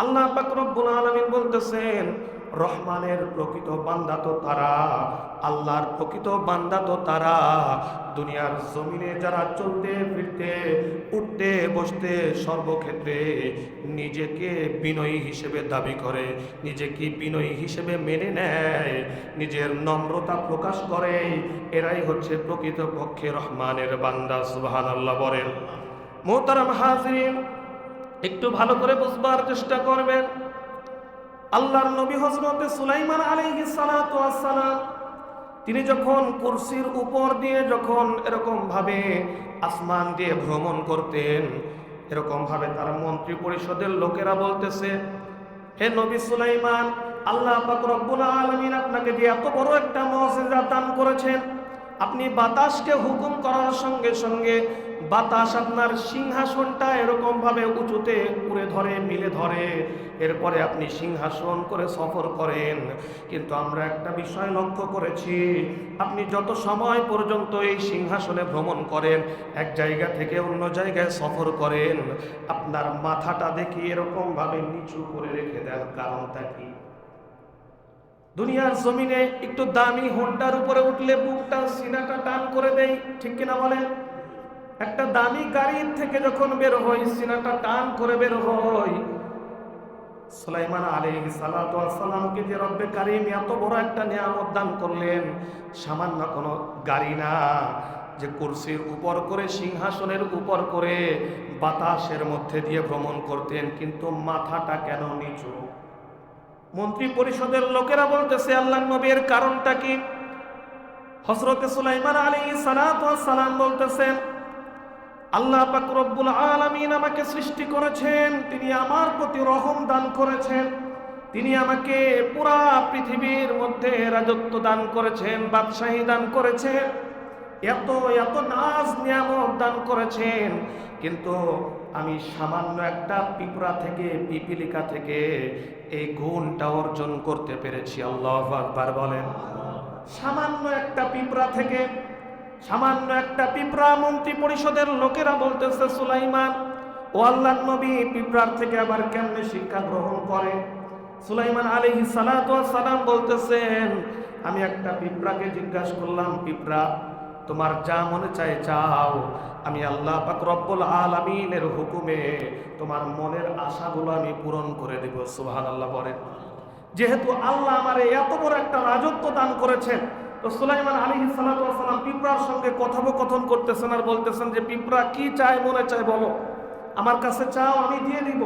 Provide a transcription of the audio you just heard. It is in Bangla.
আল্লাহ পাক রব্বুল আলামিন বলতেছেন, রহমানের প্রকৃত বান্দা তো তারা, আল্লাহর প্রকৃত বান্দা তো তারা, দুনিয়ার জমিনে যারা চলতে ফিরতে উঠতে বসতে সর্বক্ষেত্রে নিজেকে বিনয়ী হিসেবে দাবি করে, নিজেকে বিনয়ী হিসেবে মেনে নেয়, নিজের নম্রতা প্রকাশ করে, এরাই হচ্ছে প্রকৃত পক্ষে রহমানের বান্দা। সুবহানাল্লাহ বলেন। মোহতারাম হাজিরিন, একটু ভালো করে বুঝবার চেষ্টা করবেন। আল্লাহর নবী হযরত সুলাইমান আলাইহিস সালাতু ওয়াস সালাম তিনি যখন কুরসির উপর দিয়ে যখন এরকম ভাবে আসমান দিয়ে ভ্রমণ করতেন, এরকম ভাবে তার মন্ত্রী পরিষদের লোকেরা বলতেছে, হে নবী সুলাইমান, আল্লাহ পাক রব্বুল আলামিন আপনাকে দিয়ে এত বড় একটা মুজিজা দান করেছেন, আপনি বাতাসকে হুকুম করার সঙ্গে সঙ্গে বাতাস আপনার সিংহাসনটা এরকম ভাবে উঁচুতে উড়ে ধরে, মিলে ধরে, এরপরে আপনি সিংহাসন করে সফর করেন। কিন্তু আমরা একটা বিষয় লক্ষ্য করেছি, আপনি যত সময় পর্যন্ত এই সিংহাসনে ভ্রমণ করেন, এক জায়গা থেকে অন্য জায়গায় সফর করেন, আপনার মাথাটা দেখি এরকম ভাবে নিচু করে রেখে দেন, কারণটা কি? দুনিয়ার জমিনে একটু দামি হোন্ডার উপরে উঠলে বুকটা সিনাটা টান করে দেয়, ঠিক কিনা বলেন? একটা দামি গাড়ির থেকে যখন বের হই, সিনাটা টান করে বের হই। সুলাইমান আলাইহিস সালাতু ওয়াস সালামকে যে রব্বে কারীম এত বড় একটা নিয়ামত দান করলেন, সামান্য কোনো গাড়ি না, যে কুরসির উপর করে সিংহাসনের উপর করে বাতাসের মধ্যে দিয়ে ভ্রমণ করতেন, কিন্তু মাথাটা কেন নিচু? মন্ত্রী পরিষদের লোকেরা বলতেছে, আল্লাহর নবীর কারণটা কি? হযরত সুলাইমান আলাইহিস সালাতু ওয়াস সালাম বলতেছেন, আল্লাহ পাক রব্বুল আলামিন আমাকে সৃষ্টি করেছেন, তিনি আমার প্রতি রহম দান করেছেন, তিনি আমাকে পুরা পৃথিবীর মধ্যে রাজত্ব দান করেছেন, বাদশাহী দান করেছেন, এত এত নাজ নিয়ামত দান করেছেন, কিন্তু আমি সামান্য একটা পিঁপড়া থেকে, পিপিলিকা থেকে এই গুণটা অর্জন করতে পেরেছি। আল্লাহু আকবার বলেন। সামান্য একটা পিঁপড়া থেকে, সামান্য একটা পিঁপড়া। মন্ত্রী পরিষদের লোকেরা বলতেছে, সুলাইমান, ও আল্লাহর নবী পিঁপড়ার থেকে আবার কেমনে শিক্ষা গ্রহণ করে? সুলাইমান আলাইহিস সালাতু ওয়াস সালাম বলতেছেন, আমি একটা পিঁপড়াকে জিজ্ঞাসা করলাম, পিঁপড়া তোমার যা মনে চায় চাও, আমি আল্লাহ পাক রব্বুল আলামিনের হুকুমে তোমার মনের আশাগুলো আমি পূরণ করে দেব। সুবহানাল্লাহ বলেন। যেহেতু আল্লাহ আমারে এত বড় একটা রাজত্ব দান করেছেন, তো সুলাইমান আলাইহিস সালাতু ওয়াস সালাম পিঁপড়ার সঙ্গে কথোপকথন করতেছেন আর বলতেছেন যে, পিঁপড়া কি চায়, মনে চায় বলো, আমার কাছে চাও, আমি দিয়ে দিব।